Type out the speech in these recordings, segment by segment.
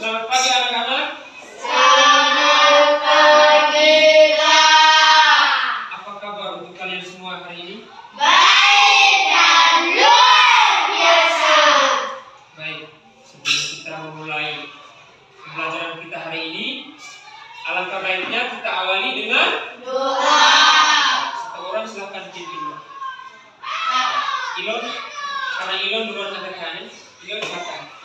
Selamat pagi anak-anak. Selamat pagi, Kak. Apa kabar untuk kalian semua hari ini? Baik dan luar biasa. Baik, sebelum kita memulai pembelajaran kita hari ini, alangkah baiknya kita awali dengan Doa. satu orang silahkan pimpin. Ilon, karena Ilon duluan angkat tangan. Ilon silakan.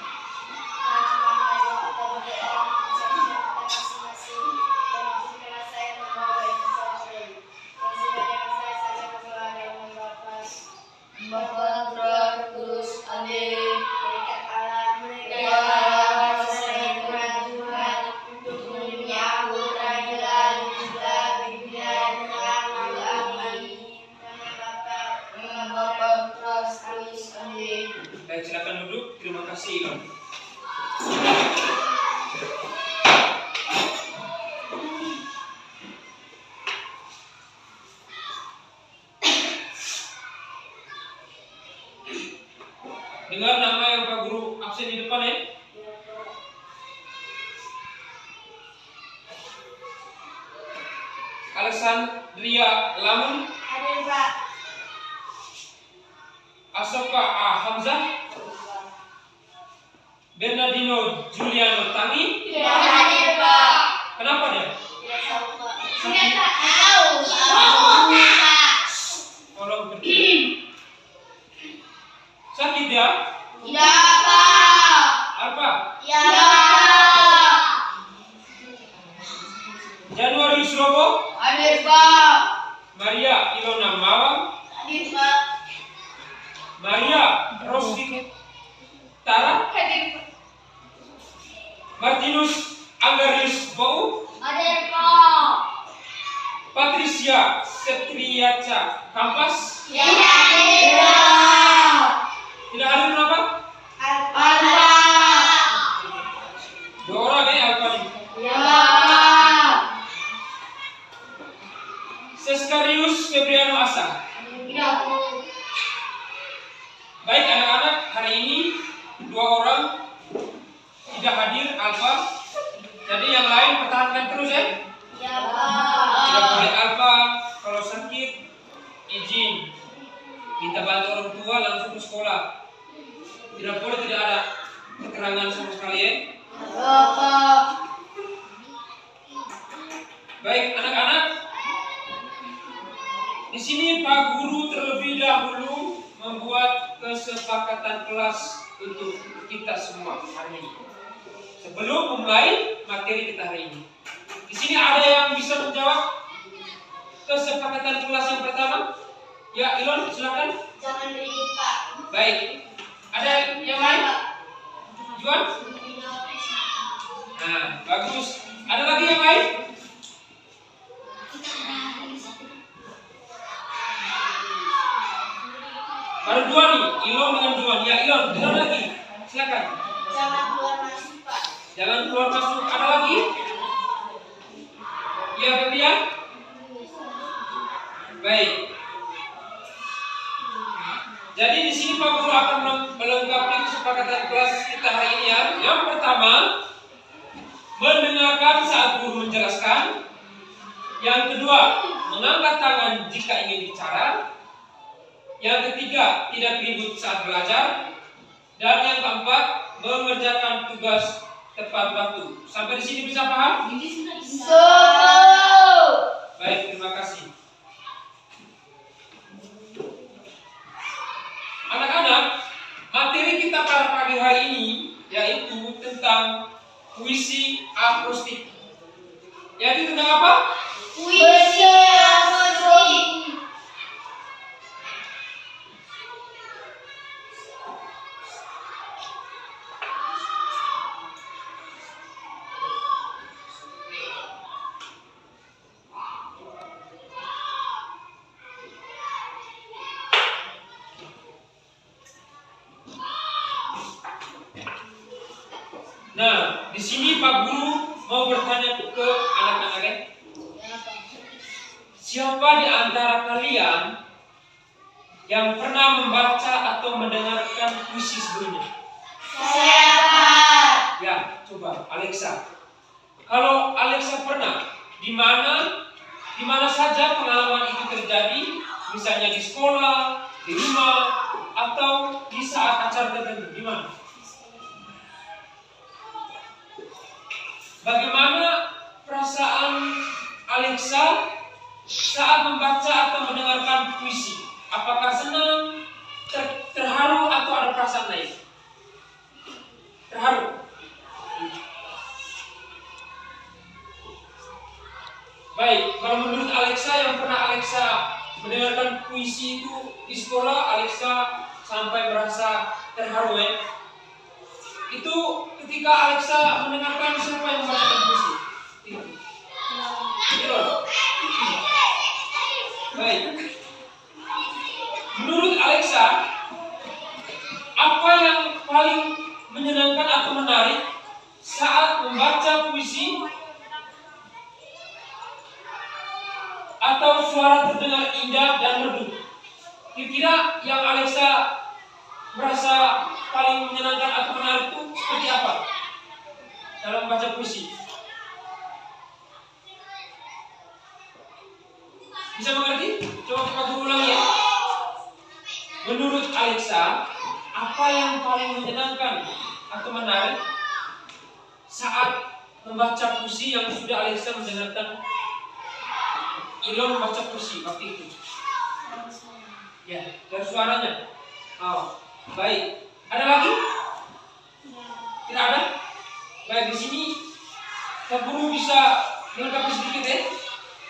Bapak terus amin. Untuk menyambut rayuan juga bimbingan Bapak terus amin. Baik, silakan duduk. Terima kasih Ilon. Dengar nama yang Pak Guru absen di depan ya. Alexandria Lamun, Hadir, Pak. Asoka A. Hamzah, Bernardino Juliano Tangi. Tidak hadir, Pak. Kenapa dia? Tidak tahu, Pak. Tidak tahu. Pak. Tolong berhenti. Sakit ya? Tidak, Pak. Apa? Ya, Pak. Januari Surobo, Hadir, Pak. Maria Ilona Mawang, Hadir, Pak. Maria Rosti Tara, Hadir, Pak. Martinus Anggarius Bau, Hadir, Pak. Patricia Setriaca Kampas. Ya, hadir, Pak. Tidak hadir kenapa? Alfa. Dua orang ya Alfa ini. Ya, Pak. Seskarius Febriano Asa. Tidak. Baik anak-anak, hari ini dua orang tidak hadir Alfa. Jadi yang lain pertahankan terus ya. Ya, Tidak Pak. boleh Alfa kalau sakit izin minta bantu orang tua langsung ke sekolah. Tidak boleh tidak ada keterangan sama sekali ya. Ya, Pak. Baik anak-anak, di sini Pak Guru terlebih dahulu membuat kesepakatan kelas untuk kita semua hari ini. Sebelum memulai materi kita hari ini, di sini ada yang bisa menjawab kesepakatan kelas yang pertama? Ya, Ilon, silakan. Jangan ribut, Pak. Baik. Ada yang lain? Juan? Nah, bagus. Ada lagi yang lain? Baru dua nih, Ilon dengan Juan. Ya, Ilon, dengar lagi. Silakan. Jangan keluar masuk, Pak. Jangan keluar masuk. Ada lagi? Ya, Febrian? Baik. Jadi di sini Pak Guru akan melengkapi kesepakatan kelas kita hari ini ya. Yang pertama, mendengarkan saat guru menjelaskan. Yang kedua, mengangkat tangan jika ingin bicara. Yang ketiga, tidak ribut saat belajar. Dan yang keempat, mengerjakan tugas tepat waktu. Sampai di sini bisa paham? So. Baik, terima kasih. Anak-anak, materi kita pada pagi hari ini yaitu tentang puisi akrostik. Yaitu tentang apa? Puisi akrostik. Nah, di sini Pak Guru mau bertanya ke anak-anak ya. Siapa di antara kalian yang pernah membaca atau mendengarkan puisi sebelumnya? Saya, Pak. Ya, coba Alexa. Kalau Alexa pernah di mana saja pengalaman itu terjadi, misalnya di sekolah, di rumah, atau di saat acara tertentu, di mana? Bagaimana perasaan Alexa saat membaca atau mendengarkan puisi? Apakah senang, terharu, atau ada perasaan lain? Terharu. Baik, kalau menurut Alexa, yang pernah Alexa mendengarkan puisi itu di sekolah, Alexa sampai merasa terharu ya. Itu ketika Alexa mendengarkan siapa yang membacakan puisi? Itu. Baik. Menurut Alexa, apa yang paling menyenangkan atau menarik saat membaca puisi atau suara terdengar indah dan merdu? Kira-kira yang Alexa merasa paling menyenangkan atau menarik itu seperti apa dalam membaca puisi? Bisa mengerti? Coba kita ulang ya. Menurut Alexa, apa yang paling menyenangkan atau menarik saat membaca puisi yang sudah Alexa mendengarkan Ilon membaca puisi waktu itu? Ya, dari suaranya. Oh, baik. Ada lagi? Tidak ada? Baik, di sini Pak Guru bisa melengkapi sedikit ya.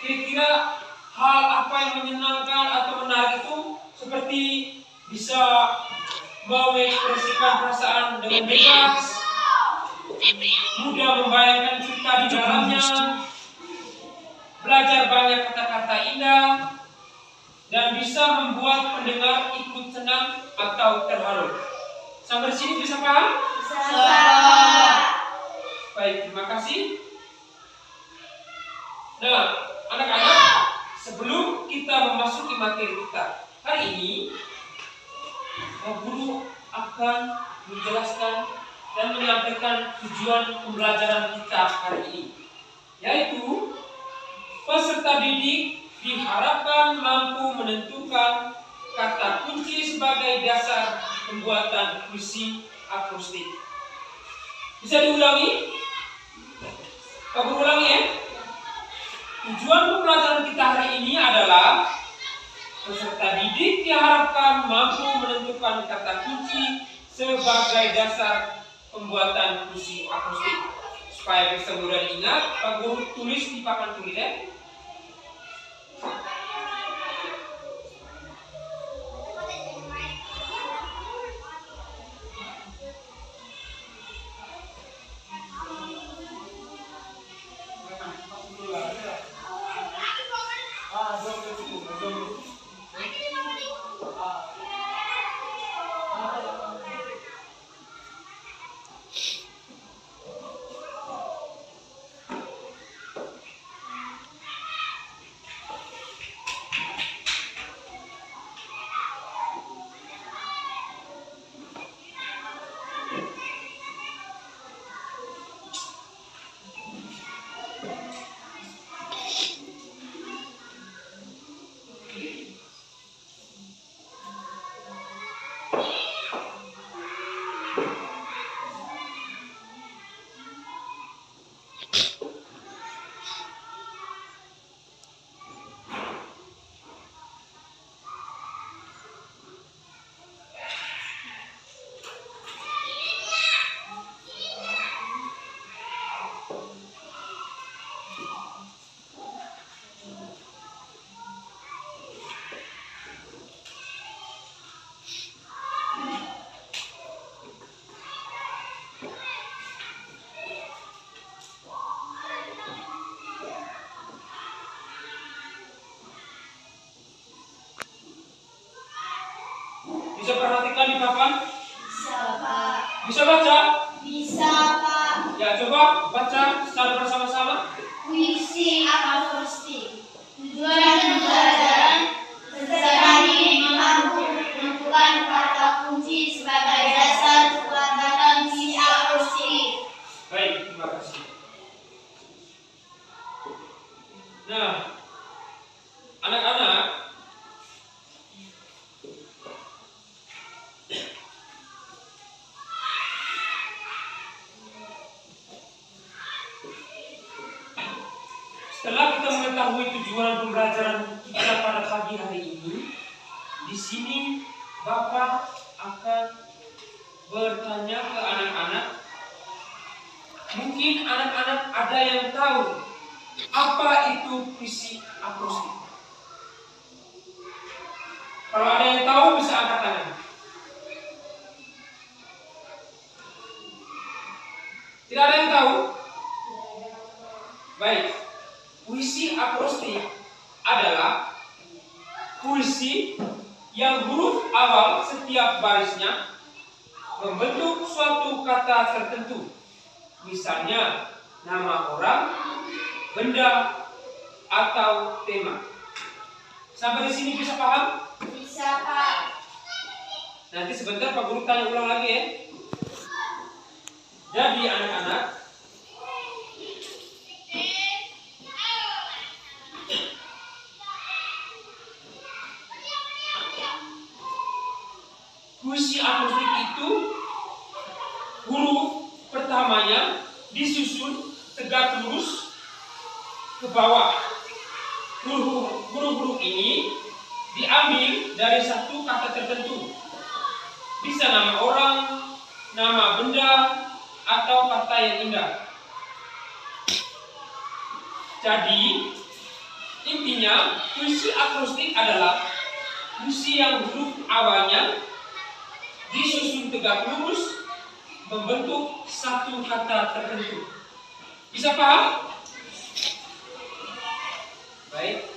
Kira-kira hal apa yang menyenangkan atau menarik itu seperti bisa mengekspresikan perasaan dengan bebas, mudah membayangkan cerita di dalamnya, belajar banyak kata-kata indah, dan bisa membuat pendengar ikut senang atau terharu. Sampai sini bisa paham? Bisa. Baik, terima kasih. Nah, anak-anak, sebelum kita memasuki materi kita hari ini, Guru akan menjelaskan dan menyampaikan tujuan pembelajaran kita hari ini, yaitu peserta didik diharapkan mampu menentukan kata kunci sebagai dasar pembuatan puisi akustik. Bisa diulangi? Aku ulangi ya. Tujuan pembelajaran kita hari ini adalah peserta didik diharapkan mampu menentukan kata kunci sebagai dasar pembuatan puisi akustik. Supaya bisa mudah diingat, Pak Guru tulis di papan tulis ya. Bisa perhatikan di papan? Bisa, Pak. Bisa baca? Bisa, Pak. Ya, coba baca secara bersama-sama. Puisi akustik. Tujuan pembelajaran peserta didik mampu menentukan kata kunci sebagai dasar pembuatan puisi akustik. Setelah kita mengetahui tujuan pembelajaran kita pada pagi hari ini, di sini Bapak akan bertanya ke anak-anak. Mungkin anak-anak ada yang tahu apa itu puisi akrostik. Kalau ada yang tahu bisa angkat tangan. Tidak ada yang tahu? Baik. Puisi akrostik adalah puisi yang huruf awal setiap barisnya membentuk suatu kata tertentu. Misalnya nama orang, benda, atau tema. Sampai di sini bisa paham? Bisa, Pak. Nanti sebentar Pak Guru tanya ulang lagi ya. Jadi anak-anak, puisi akrostik itu huruf pertamanya disusun tegak lurus ke bawah. Huruf-huruf ini diambil dari satu kata tertentu. Bisa nama orang, nama benda, atau kata yang indah. Jadi, intinya puisi akrostik adalah puisi yang huruf awalnya disusun tegak lurus membentuk satu kata tertentu. Bisa paham? Baik.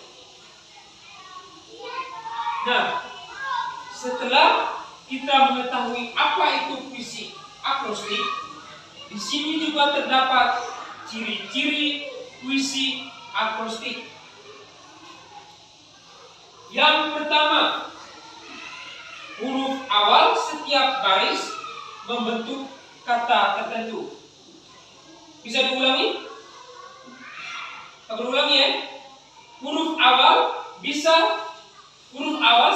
Nah, setelah kita mengetahui apa itu puisi akrostik, di sini juga terdapat ciri-ciri puisi akrostik. Yang pertama, huruf awal setiap baris membentuk kata tertentu. Bisa diulangi? Aku ulangi ya. Huruf awal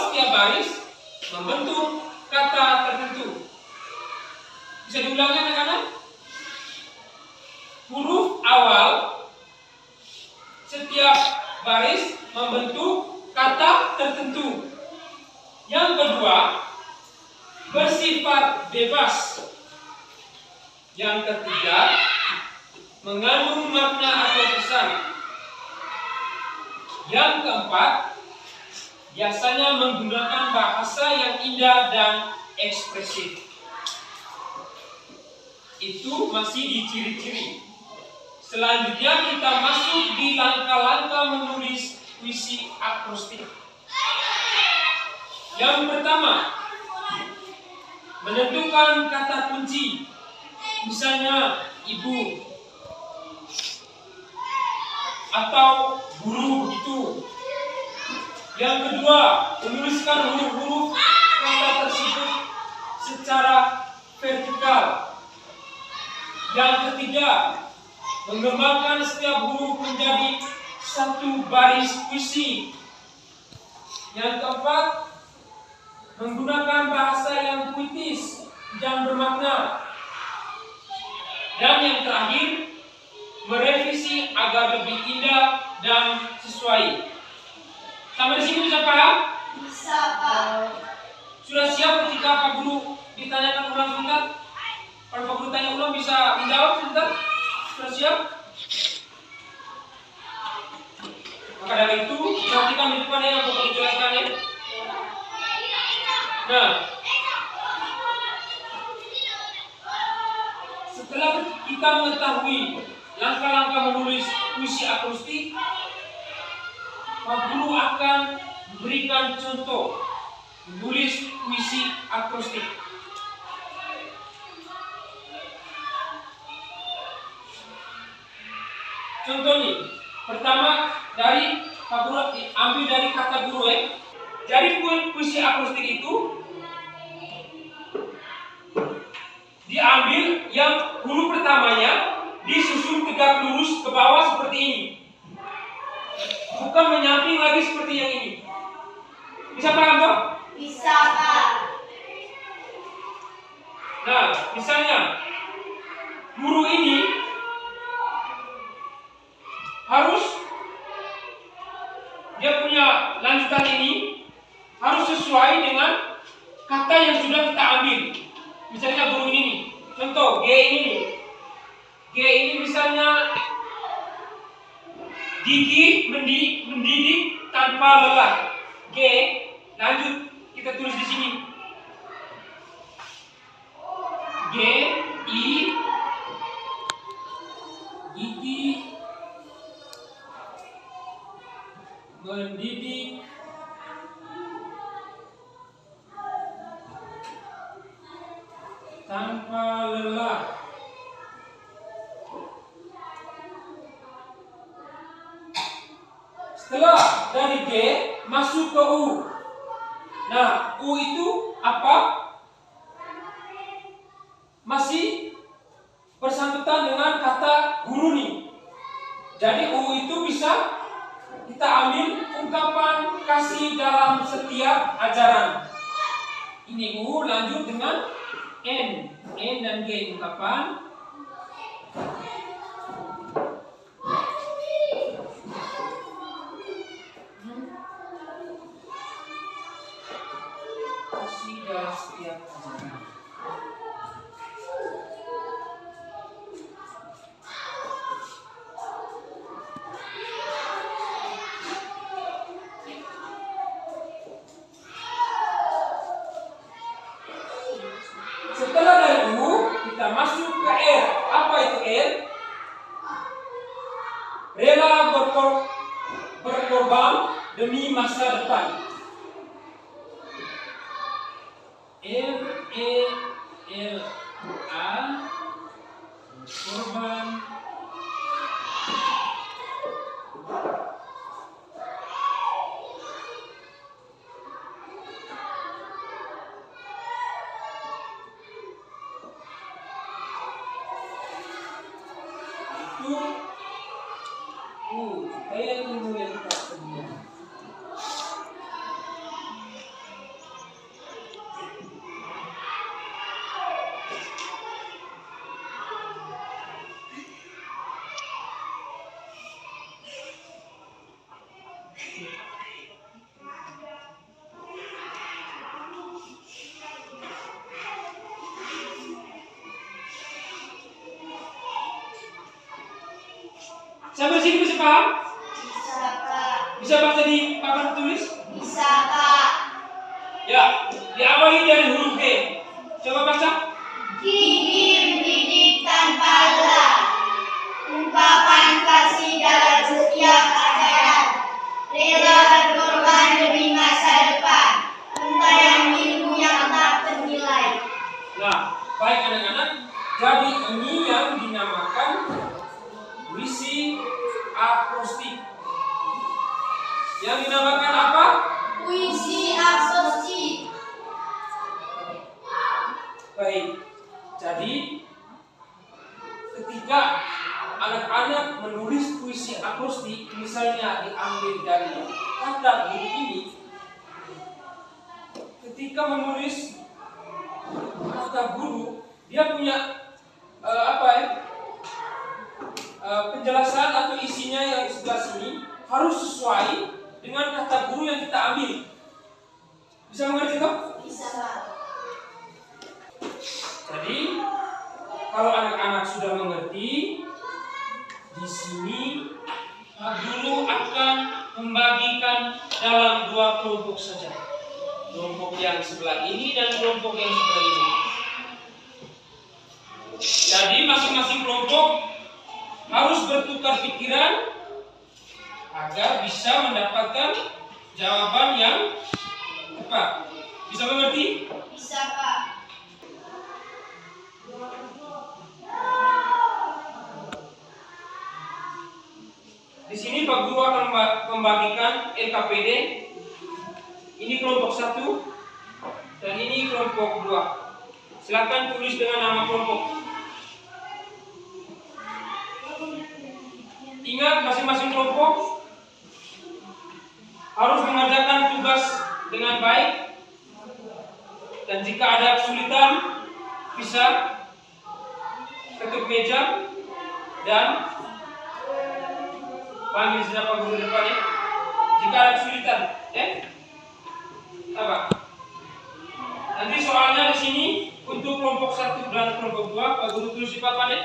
setiap baris membentuk kata tertentu. Bisa diulangi anak-anak? Huruf awal setiap baris membentuk kata tertentu. Yang kedua, bersifat bebas. Yang ketiga, mengandung makna atau pesan. Yang keempat, biasanya menggunakan bahasa yang indah dan ekspresif. Itu masih di ciri-ciri. Selanjutnya kita masuk di langkah-langkah menulis puisi akrostik. Yang pertama, menentukan kata kunci. Misalnya ibu atau guru begitu. Yang kedua, menuliskan huruf-huruf kata tersebut secara vertikal. Yang ketiga, mengembangkan setiap huruf menjadi satu baris puisi. Yang keempat, menggunakan bahasa yang puitis dan bermakna. Dan yang terakhir, merevisi agar lebih indah dan sesuai. Sampai di sini bisa paham? Bisa, Pak. Sudah siap ketika Pak Guru ditanyakan ulang sebentar? Kalau Pak Guru tanya ulang bisa menjawab sebentar? Sudah siap? Maka dari itu, perhatikan di depan yang Pak Guru jelaskan ya. Nah, setelah kita mengetahui langkah-langkah menulis puisi akrostik, Pak Guru akan memberikan contoh menulis puisi akrostik. Contohnya, pertama dari Pak Guru ambil dari kata guru ya. Jadi puisi akrostik itu diambil yang huruf pertamanya disusun tegak lurus ke bawah seperti ini. Bukan menyamping lagi seperti yang ini. Bisa paham toh? Bisa, Pak. Nah, misalnya guru ini harus lanjutan ini harus sesuai dengan kata yang sudah kita ambil. Misalnya guru ini nih, contoh G ini nih. G ini misalnya gigih, mendidik tanpa lelah. G, lanjut kita tulis di sini. G, I, gigih, mendidik tanpa lelah. Setelah dari G masuk ke U. Nah, U itu apa? Masih bersangkutan dengan kata guru nih. Jadi U itu bisa kita ambil ungkapan kasih dalam setiap ajaran. Ini U, lanjut dengan N. N dan G ungkapan. Kasih dalam setiap ajaran. Setelah dari U, kita masuk ke R. Apa itu R? Rela berkorban demi masa depan. R, E, L, A, korban. Kaya dulu yang kita sedia. Sampai sini bisa paham? Bisa, Pak. Bisa baca di papan tulis? Bisa, Pak. Ya, diawali dari huruf G. Coba baca. Gigih, mendidik tanpa lelah. Ungkapan kasih dalam setiap ajaran. Rela berkorban demi masa depan. Untaian ilmu yang tak ternilai. Nah, baik anak-anak, jadi ini yang dinamakan puisi akrostik. Yang dinamakan apa? Puisi akrostik. Baik, jadi ketika anak-anak menulis puisi akrostik, misalnya diambil dari kata guru ini, ketika menulis kata guru, dia punya penjelasan atau isinya yang di sebelah sini harus sesuai dengan kata guru yang kita ambil. Bisa mengerti toh? Bisa, Pak. Jadi kalau anak-anak sudah mengerti, di sini guru akan membagikan dalam dua kelompok saja. Kelompok yang sebelah ini dan kelompok yang sebelah ini. Jadi masing-masing kelompok harus bertukar pikiran agar bisa mendapatkan jawaban yang tepat. Bisa mengerti? Bisa, Pak. Di sini Pak Guru akan membagikan LKPD. Ini kelompok 1 dan ini kelompok 2. Silakan tulis dengan nama kelompok. Ingat, masing-masing kelompok harus mengerjakan tugas dengan baik, dan jika ada kesulitan bisa ketuk meja dan panggil siapa guru depannya. Jika ada kesulitan, apa? Nanti soalnya di sini untuk kelompok 1 dan kelompok 2, Pak Guru tulis di papan ya.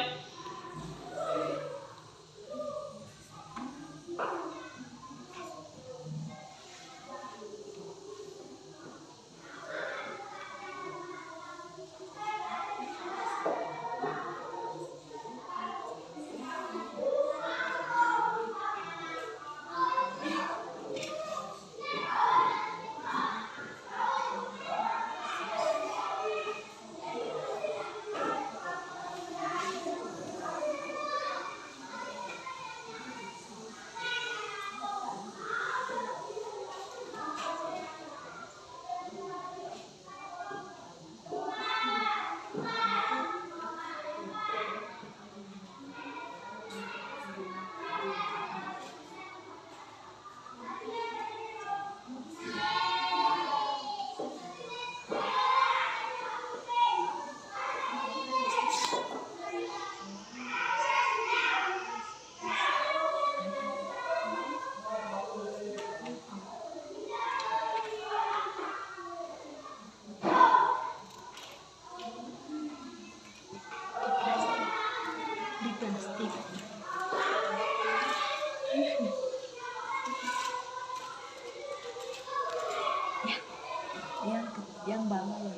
Yang bangun.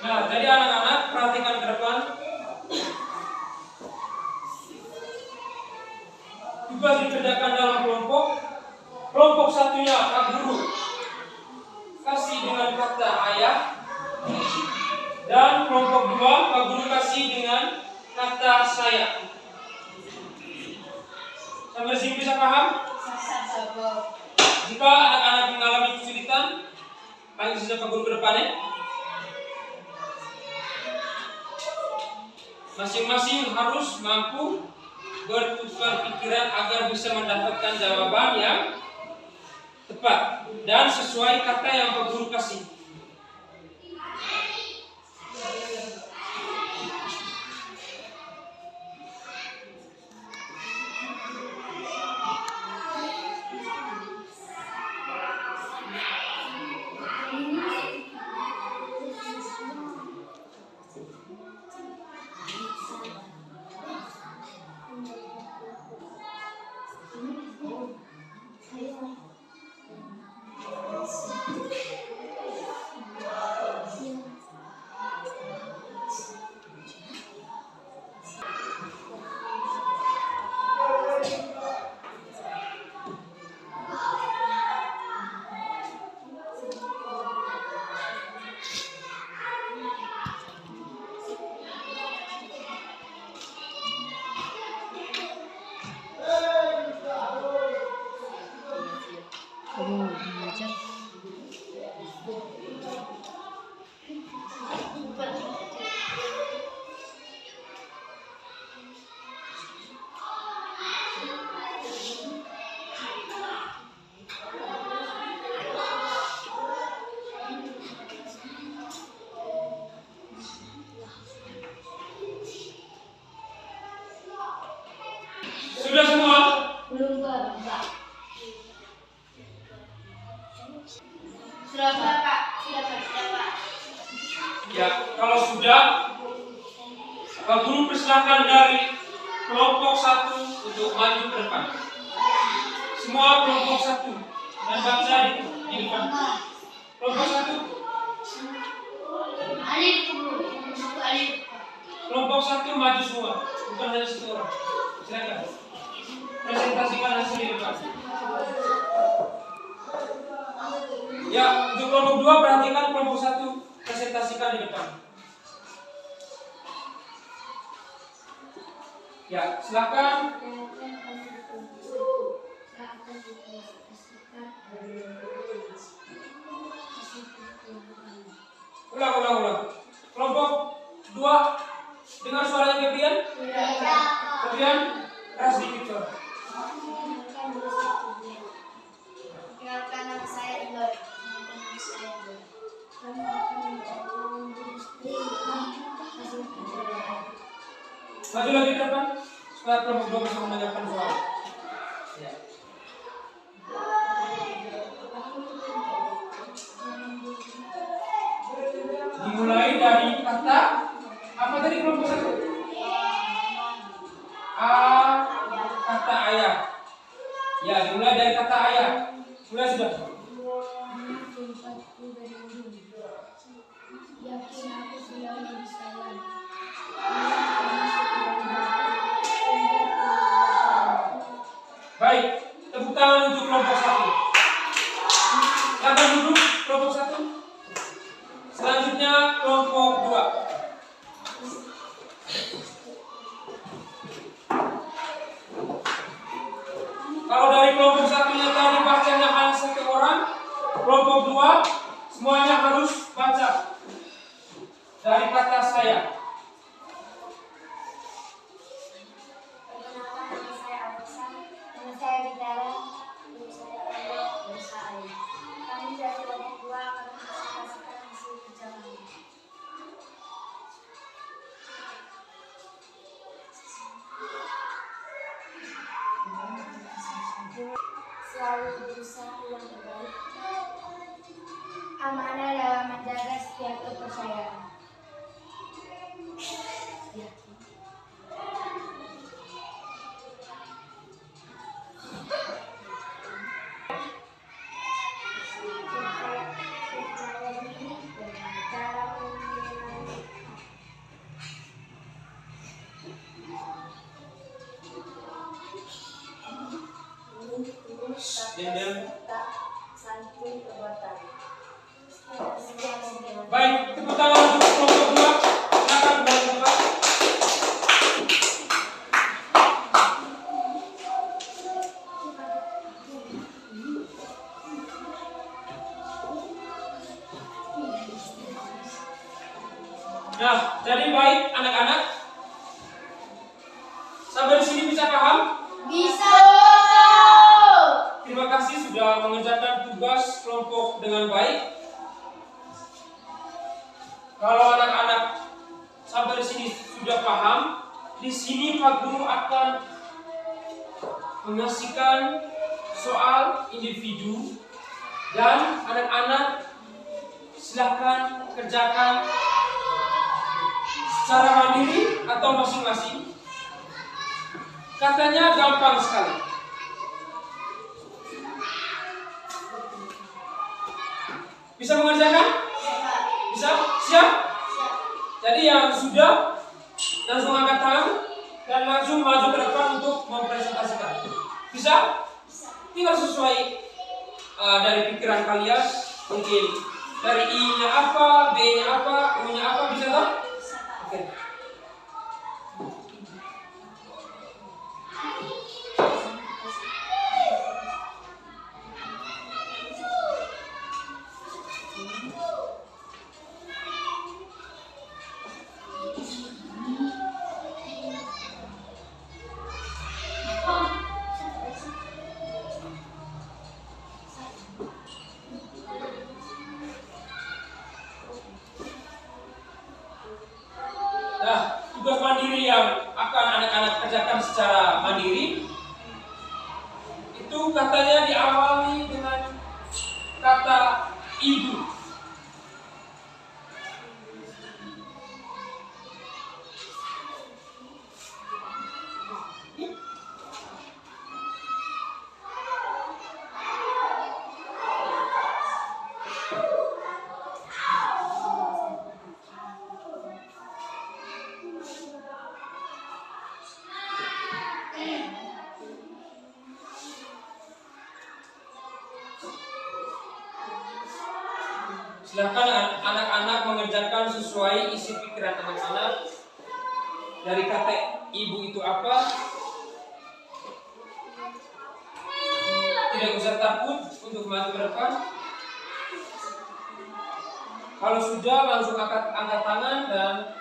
Nah, jadi anak-anak perhatikan ke depan. Tugas dikerjakan dalam kelompok. Kelompok satunya Pak Guru kasih dengan kata ayah, dan kelompok 2 Pak Guru kasih dengan kata saya. Sampai sini bisa paham? Jika anak-anak mengalami kesulitan, panggil saja Pak Guru ke depan ya. Masing-masing harus mampu bertukar pikiran agar bisa mendapatkan jawaban yang tepat dan sesuai kata yang Pak Guru kasih. Sudah semua? Belum, Pak. Sudah, Pak. Sudah, Pak. Ya, kalau sudah, Pak Guru persilakan dari kelompok 1 untuk maju ke depan. Semua kelompok 1 dan baca di depan. Kelompok 1. Alif, Alif. Kelompok 1 maju semua, bukan hanya 1 orang. Silakan. Presentasikan hasil di depan. Ya, untuk kelompok 2 perhatikan kelompok 1 presentasikan di depan. Ya, silakan. Ulang. Kelompok Maju lagi ke depan supaya kelompok 2 bisa menanyakan soal. Ya. Dimulai dari kata apa tadi kelompok 1? Kata ayah. Ya, dimulai dari kata ayah. Mulai sudah. Yakin aku sudah bersalah. Baik, tepuk tangan untuk kelompok 1. Silakan duduk kelompok 1. Selanjutnya kelompok 2. Kalau dari kelompok 1 yang tadi bacanya hanya 1 orang, kelompok 2 semuanya harus baca dari kata saya. Perkenalkan, nama saya Alisa, nama saya Bidara, nama saya Endo, nama saya. Kami dari kelompok 2 akan mempresentasikan hasil kerja kami. Selalu berusaha yang terbaik, amanah dalam menjaga setiap kepercayaan. Percaya diri dan dalam menjalani tak santun perbuatan. Baik, tepuk tangan untuk kelompok 2. Silakan kembali ke depan. Nah, jadi baik anak-anak. Sampai di sini bisa paham? Bisa. Terima kasih sudah mengerjakan tugas kelompok dengan baik. Kalau anak-anak sampai di sini sudah paham, di sini Pak Guru akan mengasihkan soal individu dan anak-anak silakan kerjakan secara mandiri atau masing-masing. Katanya gampang sekali. Bisa mengerjakan? Bisa? Siap? Jadi yang sudah langsung angkat tangan dan langsung maju ke depan untuk mempresentasikan. Bisa? Tinggal sesuai dari pikiran kalian. Mungkin dari I-nya apa, B-nya apa, U-nya apa, bisa tak? Oke. Nah, tugas mandiri yang akan anak-anak kerjakan secara mandiri itu katanya diawali dengan kata ibu. Silakan anak-anak mengerjakan sesuai isi pikiran anak-anak. Dari kata ibu itu apa? Tidak usah takut untuk maju ke depan. Kalau sudah langsung angkat tangan dan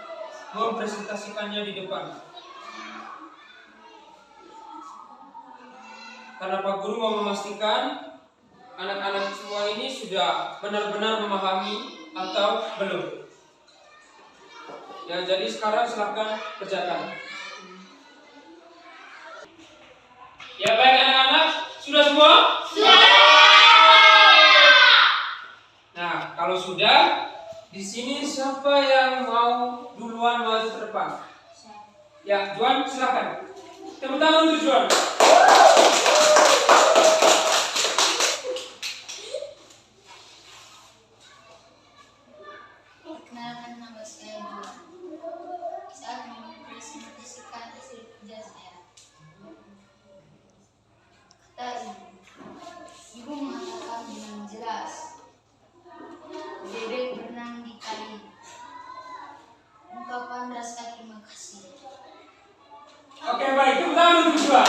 mempresentasikannya di depan. Karena Pak Guru mau memastikan anak-anak semua ini sudah benar-benar memahami atau belum. Ya, jadi sekarang silakan kerjakan. Ya baik anak-anak, sudah semua? Sudah. Nah, kalau sudah, di sini siapa yang mau duluan maju ke depan? Ya, Juan silakan. Tepuk tangan untuk Juan. Perkenalkan, nama saya Juan. Saya akan mempresentasikan hasil kerja saya. Kata ibu mengatakan dengan jelas, bebek berenang di kali. Ungkapan rasa terima kasih. Oke baik, tepuk tangan untuk Juan.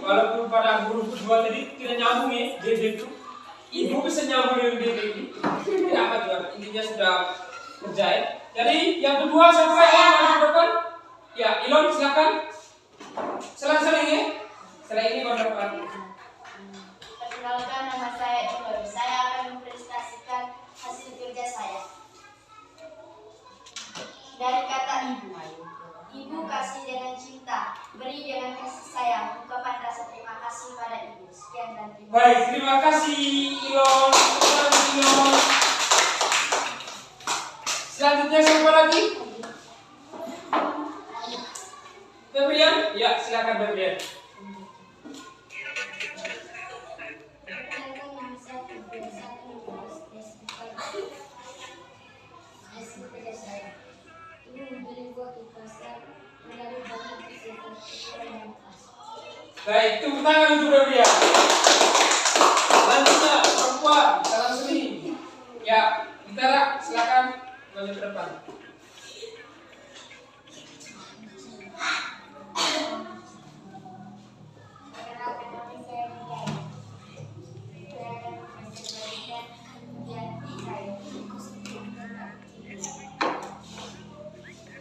Walaupun pada huruf kedua tadi tidak nyambung ya, bebek itu. Ibu bisa nyambung dengan bebek ini. Tidak apa Juan, intinya sudah kerja ya. Jadi yang kedua siapa yang maju ke depan? Ya, Ilon silakan. Selang-seling ya. Setelah ini baru dapat. Perkenalkan, nama saya Ilon. Saya akan mempresentasikan hasil kerja saya. Dari kata ibu. Ibu kasih dengan cinta, beri dengan kasih sayang, ungkapan rasa terima kasih pada ibu. Sekian dan terima kasih. Baik, terima kasih Ilon. Ilon. Selanjutnya siapa lagi? Febrian? Ya, silakan Febrian. Perkenalkan, nama saya Febrian. Saya akan mempresentasikan hasil kerja saya. Ibu membeli buah di pasar, menaruh banyak kesehatan dan kasih. Baik, tepuk tangan untuk Febrian. Selanjutnya perempuan, salam seling. Ya, Gitara silakan maju ke depan. Perkenalkan, nama saya Mika. Saya akan mempresentasikan kerja saya.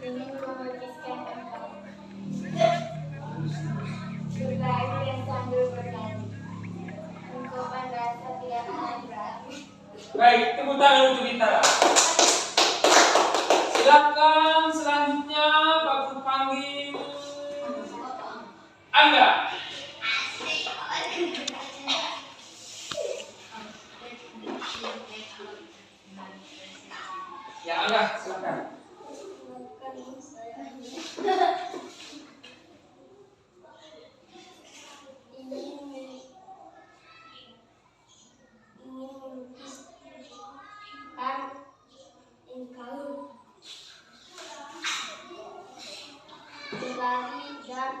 Ingin melukiskan engkau, berlari dan sambil bernyanyi, ungkapan rasa tidak akan berakhir. Baik, tepuk tangan untuk Gitara. Silakan selanjutnya Pak Guru panggil Angga. Ya Angga, silakan. Ingin melukiskan engkau, berlari dan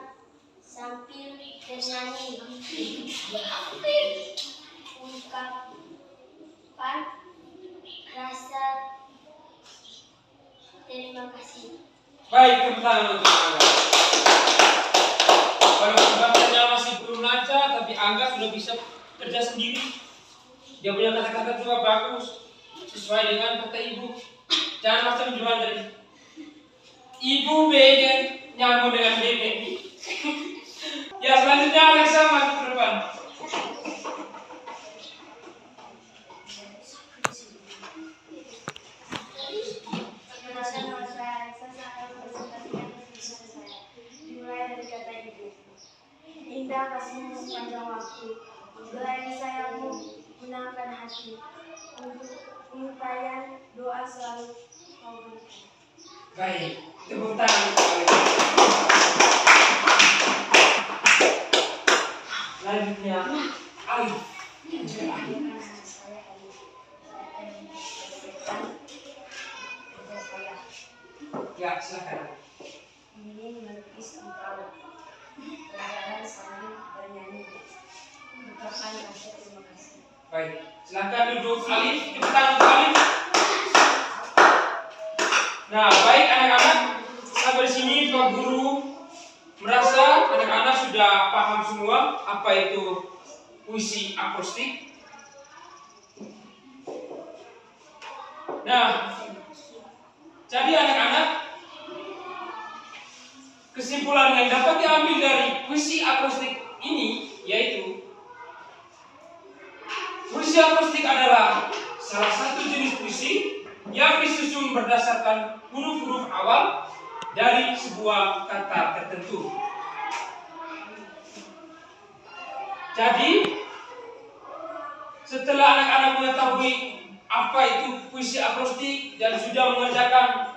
sambil bernyanyi, ungkapan rasa terima kasih. Baik, tepuk tangan untuk Angga. Walaupun bapaknya masih belum lancar, tapi Angga sudah bisa kerja sendiri. Dia punya kata-kata juga bagus, sesuai dengan kata ibu. Jangan macam jual tadi. Ibu bebek nyambung dengan bebek. Ya selanjutnya Alexa maju ke depan. Perkenalkan, nama saya Alexa. Saya akan mempresentasikan hasil kerja saya. Dimulai dari kata ibu. Indah kasihmu sepanjang waktu, belayang sayangmu menangkan hati. Untuk untayan doa selalu kau berikan. Baik, tepuk tangan untuk Alexa. Selanjutnya Alif. Nama saya Alif. Saya akan mempresentasikan kerja saya. Ya silakan. Ingin melukis engkau, berjalan sambil bernyanyi, ungkapan rasa terima kasih. Baik, silakan duduk Alif. Tepuk tangan untuk Alif. Nah, baik anak-anak, sampai sini Pak Guru merasa anak-anak sudah paham semua apa itu puisi akustik. Nah, jadi anak-anak, kesimpulan yang dapat diambil dari puisi akustik ini yaitu puisi akustik adalah salah satu jenis puisi yang disusun berdasarkan huruf-huruf awal dari sebuah kata tertentu. Jadi, setelah anak-anak mengetahui apa itu puisi akrostik dan sudah mengerjakan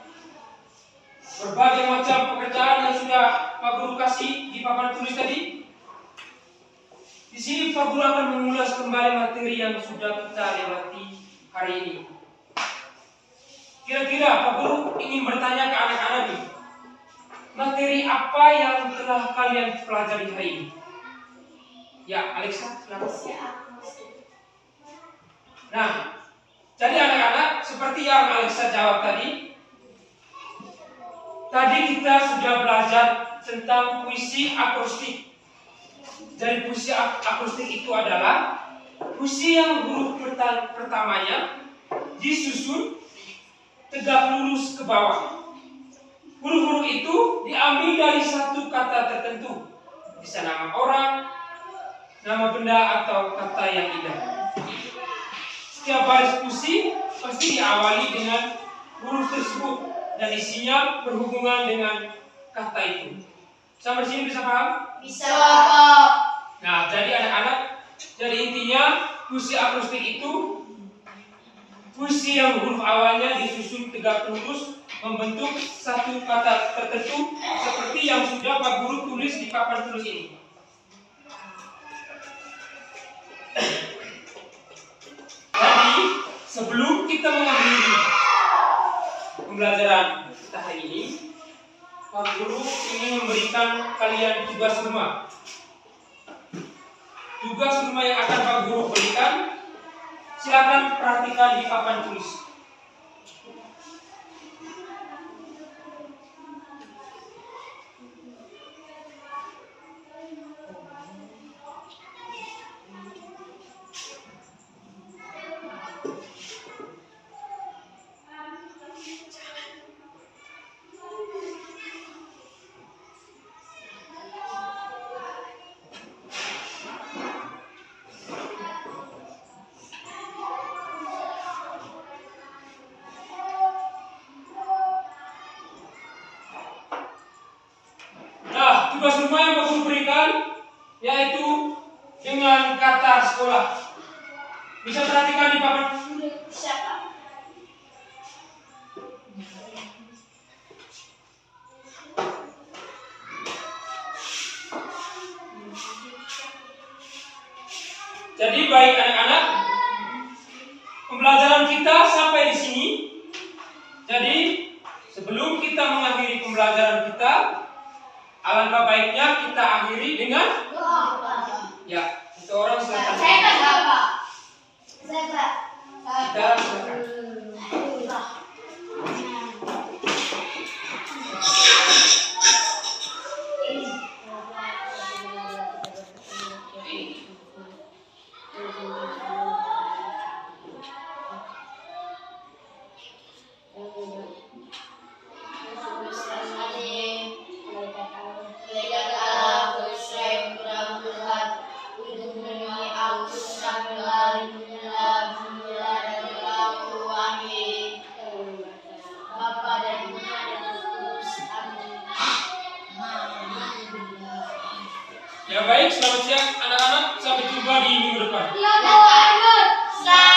berbagai macam pekerjaan yang sudah Pak Guru kasih di papan tulis tadi, di sini Pak Guru akan mengulas kembali materi yang sudah kita lewati hari ini. Kira-kira Pak Guru ingin bertanya ke anak-anak nih, materi apa yang telah kalian pelajari hari ini? Ya, Alexa, silakan. Nah, jadi anak-anak, seperti yang Alexa jawab tadi kita sudah belajar tentang puisi akrostik. Jadi puisi akrostik itu adalah puisi yang huruf pertamanya disusun tegak lurus ke bawah. Huruf-huruf itu diambil dari satu kata tertentu, bisa nama orang, nama benda, atau kata yang indah. Setiap baris puisi pasti diawali dengan huruf tersebut dan isinya berhubungan dengan kata itu. Sampai sini bisa paham? Bisa, Pak. Nah, jadi anak-anak, jadi intinya puisi akrostik itu puisi yang huruf awalnya disusun tegak lurus membentuk satu kata tertentu seperti yang sudah Pak Guru tulis di papan tulis ini. Jadi, sebelum kita mengakhiri pembelajaran kita hari ini, Pak Guru ingin memberikan kalian tugas rumah. Tugas rumah yang akan Pak Guru berikan, silakan perhatikan di papan tulis. Tugas rumah yang Pak Guru berikan yaitu dengan kata sekolah. Bisa perhatikan di papan. Siapa? Jadi baik anak-anak, pembelajaran kita sampai di sini. Jadi sebelum kita mengakhiri pembelajaran kita, alangkah baiknya kita akhiri dengan ya, itu orang silakan. Saya kan Bapak. Saya Pak. Kita silakan. Ya baik, selamat siang anak-anak, sampai jumpa di minggu depan. Selamat